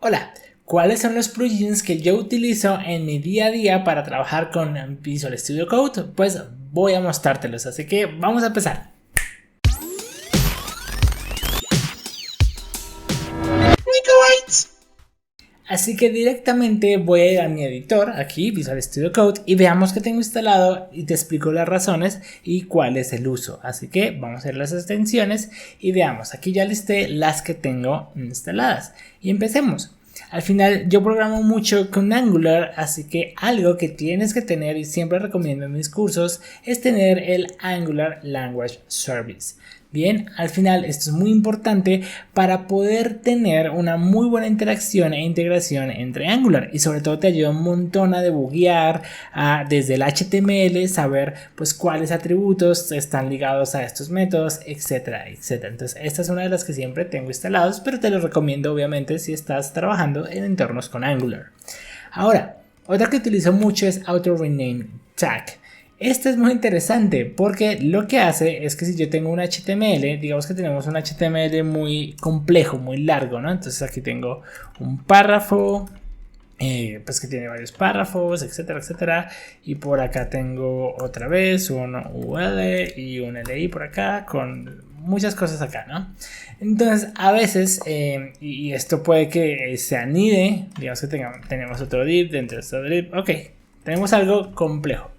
Hola, ¿cuáles son los plugins que yo utilizo en mi día a día para trabajar con Visual Studio Code? Pues voy a mostrártelos, así que vamos a empezar. Así que directamente voy a ir a mi editor, aquí Visual Studio Code, y veamos qué tengo instalado y te explico las razones y cuál es el uso. Así que vamos a hacer las extensiones y veamos, aquí ya listé las que tengo instaladas y empecemos. Al final yo programo mucho con Angular, así que algo que tienes que tener y siempre recomiendo en mis cursos es tener el Angular Language Service. Bien, al final esto es muy importante para poder tener una muy buena interacción e integración entre Angular y sobre todo te ayuda un montón a debuguear desde el HTML, saber pues cuáles atributos están ligados a estos métodos, etcétera, etcétera. Entonces esta es una de las que siempre tengo instalados, pero te lo recomiendo obviamente si estás trabajando en entornos con Angular. Ahora, otra que utilizo mucho es Auto Rename Tag. Este es muy interesante porque lo que hace es que si yo tengo un HTML, digamos que tenemos un HTML muy complejo, muy largo, ¿no? Entonces aquí tengo un párrafo, pues que tiene varios párrafos, etcétera, etcétera. Y por acá tengo otra vez un UL y un LI por acá con muchas cosas acá, ¿no? Entonces a veces, y esto puede que se anide, digamos que tenemos otro div dentro de este div, ok, tenemos algo complejo.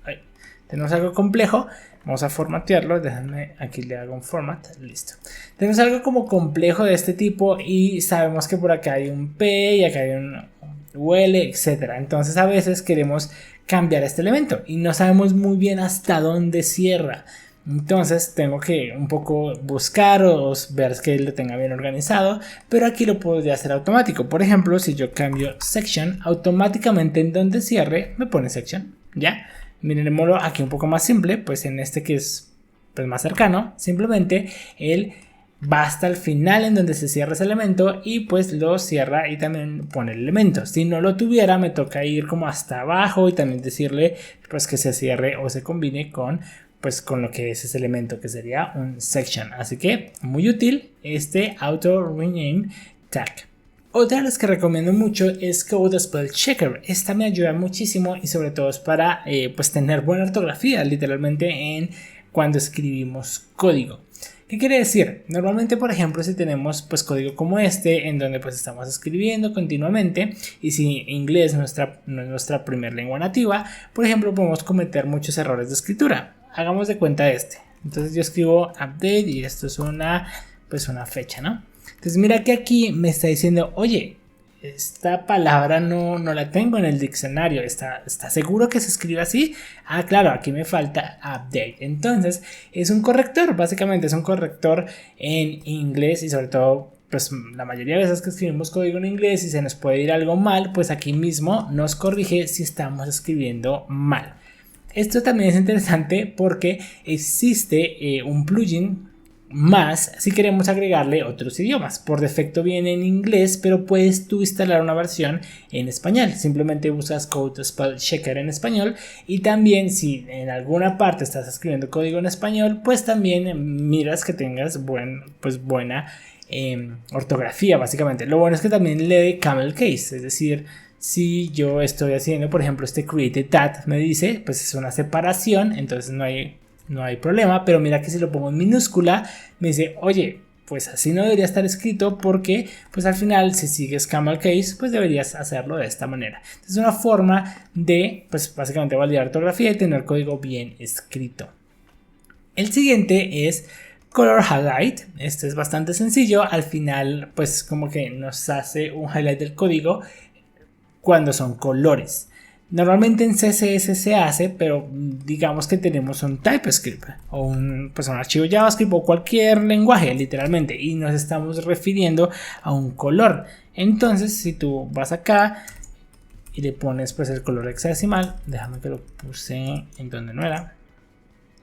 Tenemos algo complejo, vamos a formatearlo, déjenme, aquí le hago un format, listo. Tenemos algo como complejo de este tipo y sabemos que por acá hay un P y acá hay un UL, etc. Entonces a veces queremos cambiar este elemento y no sabemos muy bien hasta dónde cierra. Entonces tengo que un poco buscar o ver que lo tenga bien organizado, pero aquí lo podría hacer automático. Por ejemplo, si yo cambio section, automáticamente en donde cierre me pone section, ¿ya? Miremoslo aquí un poco más simple, pues en este que es pues más cercano, simplemente él va hasta el final en donde se cierra ese elemento y pues lo cierra y también pone el elemento. Si no lo tuviera me toca ir como hasta abajo y también decirle pues que se cierre o se combine con pues con lo que es ese elemento que sería un section. Así que muy útil este Auto Rename Tag. Otra de las que recomiendo mucho es Code Spell Checker. Esta me ayuda muchísimo y sobre todo es para pues tener buena ortografía literalmente en cuando escribimos código. ¿Qué quiere decir? Normalmente, por ejemplo, si tenemos pues código como este en donde pues estamos escribiendo continuamente y si inglés no es nuestra primera lengua nativa, por ejemplo, podemos cometer muchos errores de escritura. Hagamos de cuenta este. Entonces yo escribo update y esto es una fecha, ¿no? Entonces mira que aquí me está diciendo, oye, esta palabra no la tengo en el diccionario, ¿está seguro que se escribe así? Ah, claro, aquí me falta update. Entonces es un corrector, básicamente es un corrector en inglés y sobre todo pues la mayoría de veces que escribimos código en inglés y se nos puede ir algo mal, pues aquí mismo nos corrige si estamos escribiendo mal. Esto también es interesante porque existe un plugin más si queremos agregarle otros idiomas. Por defecto viene en inglés, pero puedes tú instalar una versión en español. Simplemente buscas Code Spell Checker en español y también si en alguna parte estás escribiendo código en español, pues también miras que tengas buena ortografía básicamente. Lo bueno es que también lee camel case, es decir, si yo estoy haciendo por ejemplo este create tat me dice pues es una separación, entonces no hay problema, pero mira que si lo pongo en minúscula me dice, oye, pues así no debería estar escrito porque pues al final si sigues camel case pues deberías hacerlo de esta manera. Es una forma de pues básicamente validar ortografía y tener código bien escrito. El siguiente es Color Highlight. Este es bastante sencillo, al final pues como que nos hace un highlight del código cuando son colores. Normalmente en CSS se hace, pero digamos que tenemos un TypeScript o un archivo JavaScript o cualquier lenguaje literalmente y nos estamos refiriendo a un color. Entonces si tú vas acá y le pones pues el color hexadecimal, déjame que lo puse en donde no era,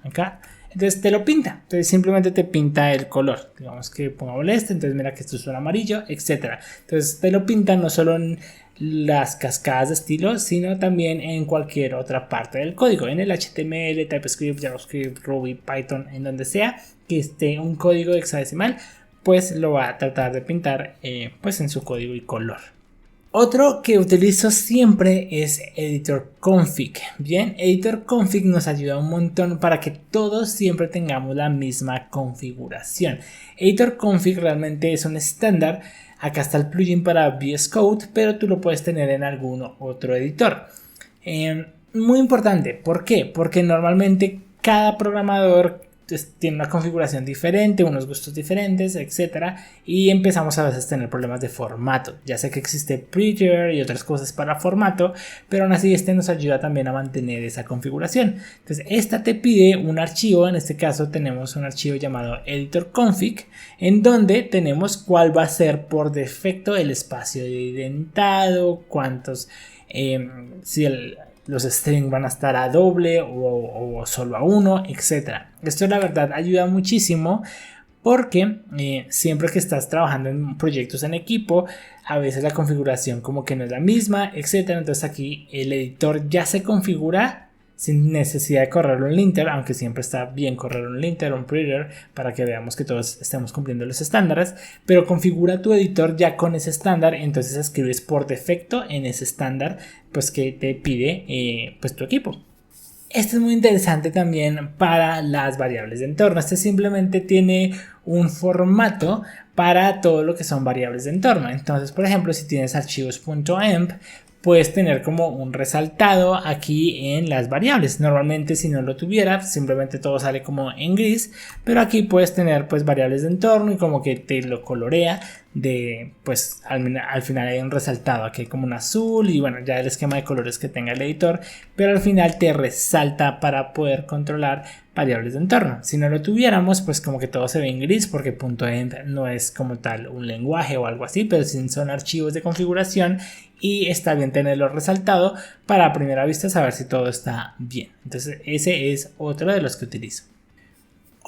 acá, entonces te lo pinta, entonces simplemente te pinta el color, digamos que pongo este, entonces mira que esto es un amarillo, etcétera. Entonces te lo pinta no solo en las cascadas de estilo, sino también en cualquier otra parte del código, en el HTML, TypeScript, JavaScript, Ruby, Python, en donde sea que esté un código hexadecimal, pues lo va a tratar de pintar pues en su código y color. Otro que utilizo siempre es Editor Config. Bien, Editor Config nos ayuda un montón para que todos siempre tengamos la misma configuración. Editor Config realmente es un estándar. Acá está el plugin para VS Code, pero tú lo puedes tener en algún otro editor. Muy importante, ¿por qué? Porque normalmente cada programador tiene una configuración diferente, unos gustos diferentes, etcétera, y empezamos a veces a tener problemas de formato. Ya sé que existe Prettier y otras cosas para formato, pero aún así nos ayuda también a mantener esa configuración. Entonces esta te pide un archivo, en este caso tenemos un archivo llamado editor config, en donde tenemos cuál va a ser por defecto el espacio de indentado, cuántos, los strings van a estar a doble o solo a uno, etc. Esto la verdad ayuda muchísimo porque siempre que estás trabajando en proyectos en equipo, a veces la configuración como que no es la misma, etc. Entonces aquí el editor ya se configura sin necesidad de correrlo en linter, aunque siempre está bien correrlo en linter o en prettier para que veamos que todos estemos cumpliendo los estándares, pero configura tu editor ya con ese estándar, entonces escribes por defecto en ese estándar pues que te pide pues tu equipo. Este es muy interesante también para las variables de entorno. Este simplemente tiene un formato para todo lo que son variables de entorno. Entonces, por ejemplo, si tienes archivos.emp, puedes tener como un resaltado aquí en las variables. Normalmente si no lo tuviera, simplemente todo sale como en gris, pero aquí puedes tener pues variables de entorno y como que te lo colorea de pues al final hay un resaltado, aquí hay como un azul y bueno, ya el esquema de colores que tenga el editor, pero al final te resalta para poder controlar variables de entorno. Si no lo tuviéramos, pues como que todo se ve en gris porque .env no es como tal un lenguaje o algo así, pero sí son archivos de configuración y está bien tenerlo resaltado para a primera vista saber si todo está bien. Entonces ese es otro de los que utilizo.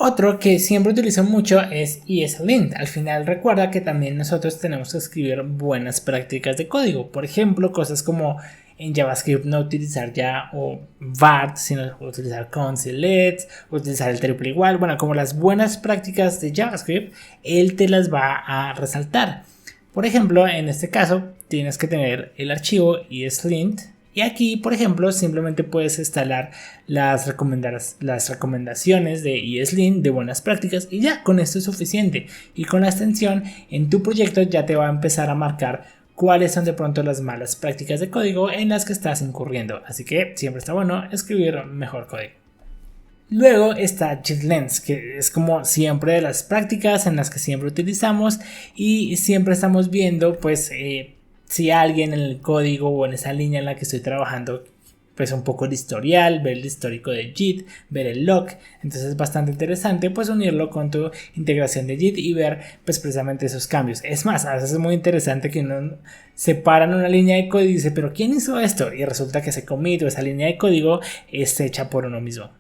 Otro que siempre utilizo mucho es ESLint. Al final recuerda que también nosotros tenemos que escribir buenas prácticas de código. Por ejemplo, cosas como en JavaScript no utilizar ya o var, sino utilizar const-let, utilizar el triple igual. Bueno, como las buenas prácticas de JavaScript, él te las va a resaltar. Por ejemplo, en este caso tienes que tener el archivo ESLint. Y aquí, por ejemplo, simplemente puedes instalar las recomendaciones de ESLint de buenas prácticas y ya, con esto es suficiente. Y con la extensión en tu proyecto ya te va a empezar a marcar cuáles son de pronto las malas prácticas de código en las que estás incurriendo. Así que siempre está bueno escribir mejor código. Luego está JIT-Lens, que es como siempre de las prácticas en las que siempre utilizamos y siempre estamos viendo pues si alguien en el código o en esa línea en la que estoy trabajando pues un poco el historial, ver el histórico de JIT, ver el log. Entonces es bastante interesante pues unirlo con tu integración de JIT y ver pues precisamente esos cambios. Es más, a veces es muy interesante que uno se para en una línea de código y dice, pero ¿quién hizo esto? Y resulta que ese commit o esa línea de código es hecha por uno mismo.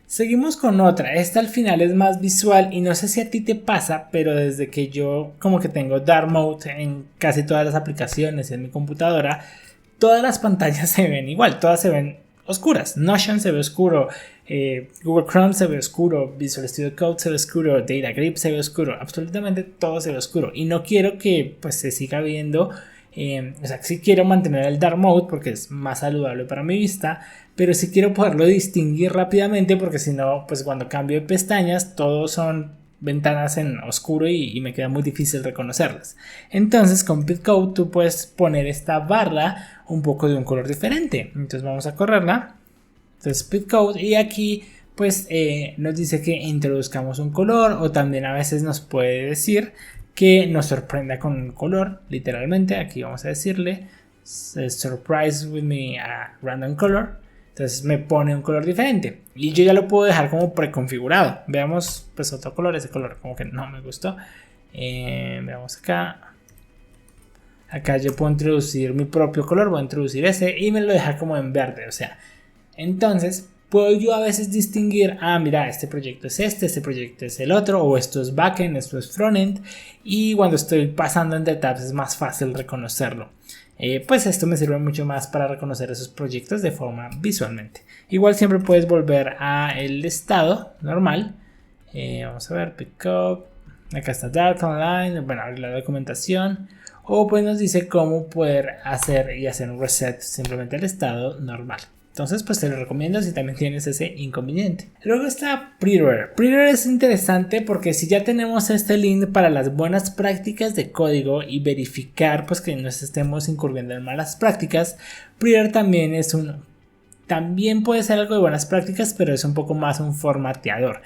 Seguimos con otra, esta al final es más visual y no sé si a ti te pasa, pero desde que yo como que tengo Dark Mode en casi todas las aplicaciones en mi computadora, todas las pantallas se ven igual, todas se ven oscuras. Notion se ve oscuro, Google Chrome se ve oscuro, Visual Studio Code se ve oscuro, Data Grip se ve oscuro, absolutamente todo se ve oscuro y no quiero que pues se siga viendo. O sea, sí quiero mantener el Dark Mode porque es más saludable para mi vista, pero sí quiero poderlo distinguir rápidamente porque si no, pues cuando cambio de pestañas, todos son ventanas en oscuro y me queda muy difícil reconocerlas. Entonces con Pitcode tú puedes poner esta barra un poco de un color diferente. Entonces vamos a correrla. Entonces Pitcode y aquí pues nos dice que introduzcamos un color o también a veces nos puede decir que nos sorprenda con un color, literalmente. Aquí vamos a decirle surprise with me a random color. Entonces me pone un color diferente y yo ya lo puedo dejar como preconfigurado. Veamos pues otro color, ese color como que no me gustó. Veamos acá. Acá yo puedo introducir mi propio color, voy a introducir ese y me lo deja como en verde. O sea, entonces puedo yo a veces distinguir, mira, este proyecto es este proyecto es el otro, o esto es backend, esto es frontend, y cuando estoy pasando entre tabs es más fácil reconocerlo. Pues esto me sirve mucho más para reconocer esos proyectos de forma visualmente. Igual siempre puedes volver a el estado normal. Vamos a ver, pick up, acá está Dark Online, bueno, abrir la documentación. o pues nos dice cómo poder hacer un reset simplemente al estado normal. Entonces pues te lo recomiendo si también tienes ese inconveniente. Luego está Prettier. Prettier es interesante porque si ya tenemos este link para las buenas prácticas de código y verificar pues que no estemos incurriendo en malas prácticas, Prettier también puede ser algo de buenas prácticas, pero es un poco más un formateador.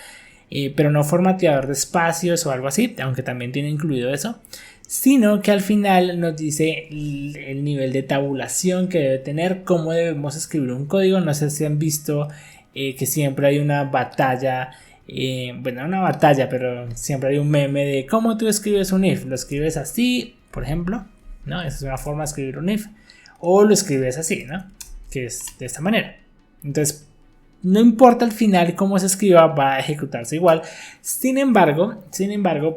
Pero no formateador de espacios o algo así, aunque también tiene incluido eso, sino que al final nos dice el nivel de tabulación que debe tener, cómo debemos escribir un código. No sé si han visto que siempre hay una batalla, bueno, una batalla, pero siempre hay un meme de cómo tú escribes un if. Lo escribes así, por ejemplo, ¿no? Esa es una forma de escribir un if, o lo escribes así, ¿no? Que es de esta manera. Entonces, no importa al final cómo se escriba, va a ejecutarse igual. Sin embargo,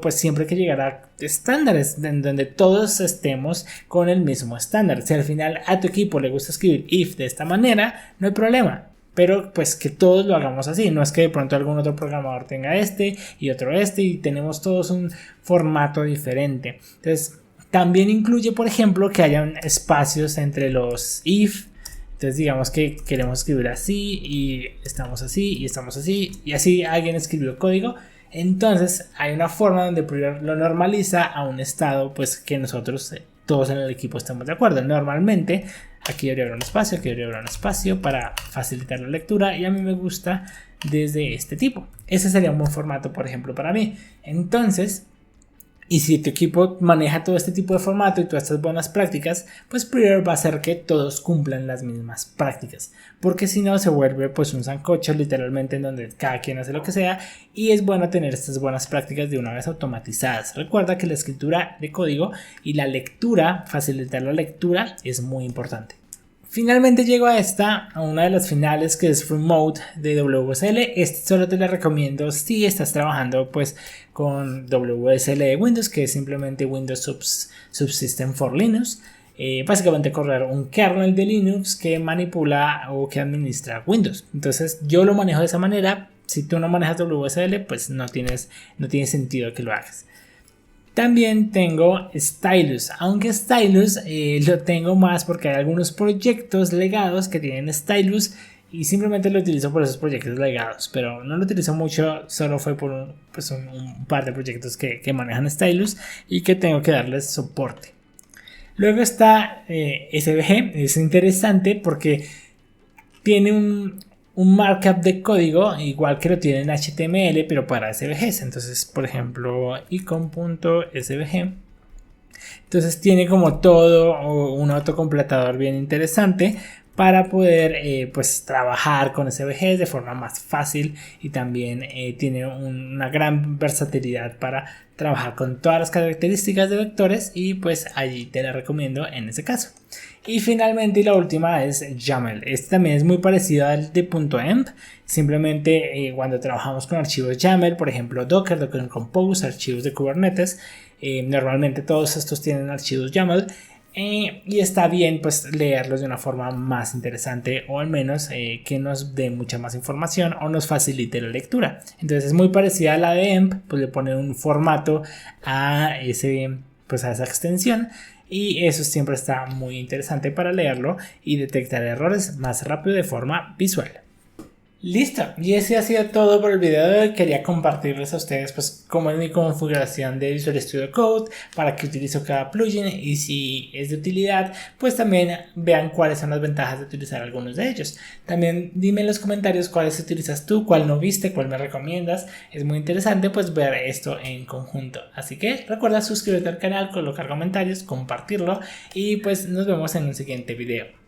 pues siempre hay que llegar a estándares en donde todos estemos con el mismo estándar. Si al final a tu equipo le gusta escribir if de esta manera, no hay problema. Pero pues que todos lo hagamos así. No es que de pronto algún otro programador tenga este y otro este y tenemos todos un formato diferente. Entonces, también incluye, por ejemplo, que hayan espacios entre los if. Entonces digamos que queremos escribir así y estamos así y estamos así y así alguien escribió código. Entonces hay una forma donde lo normaliza a un estado pues que nosotros todos en el equipo estamos de acuerdo. Normalmente aquí debería haber un espacio, aquí debería haber un espacio para facilitar la lectura y a mí me gusta desde este tipo. Ese sería un buen formato, por ejemplo, para mí. Entonces, y si tu equipo maneja todo este tipo de formato y todas estas buenas prácticas, pues Prettier va a hacer que todos cumplan las mismas prácticas. Porque si no se vuelve pues un sancocho literalmente en donde cada quien hace lo que sea y es bueno tener estas buenas prácticas de una vez automatizadas. Recuerda que la escritura de código y la lectura, facilitar la lectura es muy importante. Finalmente llego a una de las finales que es Free Mode de WSL. Este solo te la recomiendo si estás trabajando pues con WSL de Windows, que es simplemente Windows Subsystem for Linux. Básicamente correr un kernel de Linux que manipula o que administra Windows. Entonces yo lo manejo de esa manera. Si tú no manejas WSL, pues no tiene sentido que lo hagas. También tengo Stylus, aunque Stylus lo tengo más porque hay algunos proyectos legados que tienen Stylus y simplemente lo utilizo por esos proyectos legados, pero no lo utilizo mucho, solo fue por un par de proyectos que manejan Stylus y que tengo que darles soporte. Luego está SVG, es interesante porque tiene un markup de código igual que lo tiene en HTML pero para SVGs. Entonces por ejemplo icon.svg, entonces tiene como todo un autocompletador bien interesante para poder pues trabajar con SVGs de forma más fácil y también tiene una gran versatilidad para trabajar con todas las características de vectores y pues allí te la recomiendo en ese caso. Y finalmente y la última es YAML. Este también es muy parecido al de .env. Simplemente cuando trabajamos con archivos YAML, por ejemplo Docker Compose, archivos de Kubernetes, normalmente todos estos tienen archivos YAML. Y está bien pues leerlos de una forma más interesante o al menos que nos dé mucha más información o nos facilite la lectura. Entonces es muy parecida a la de EMP, pues le pone un formato a esa extensión y eso siempre está muy interesante para leerlo y detectar errores más rápido de forma visual. Listo, y ese ha sido todo por el video de hoy. Quería compartirles a ustedes pues cómo es mi configuración de Visual Studio Code, para qué utilizo cada plugin y si es de utilidad pues también vean cuáles son las ventajas de utilizar algunos de ellos. También dime en los comentarios cuáles utilizas tú, cuál no viste, cuál me recomiendas. Es muy interesante pues ver esto en conjunto, así que recuerda suscribirte al canal, colocar comentarios, compartirlo y pues nos vemos en un siguiente video.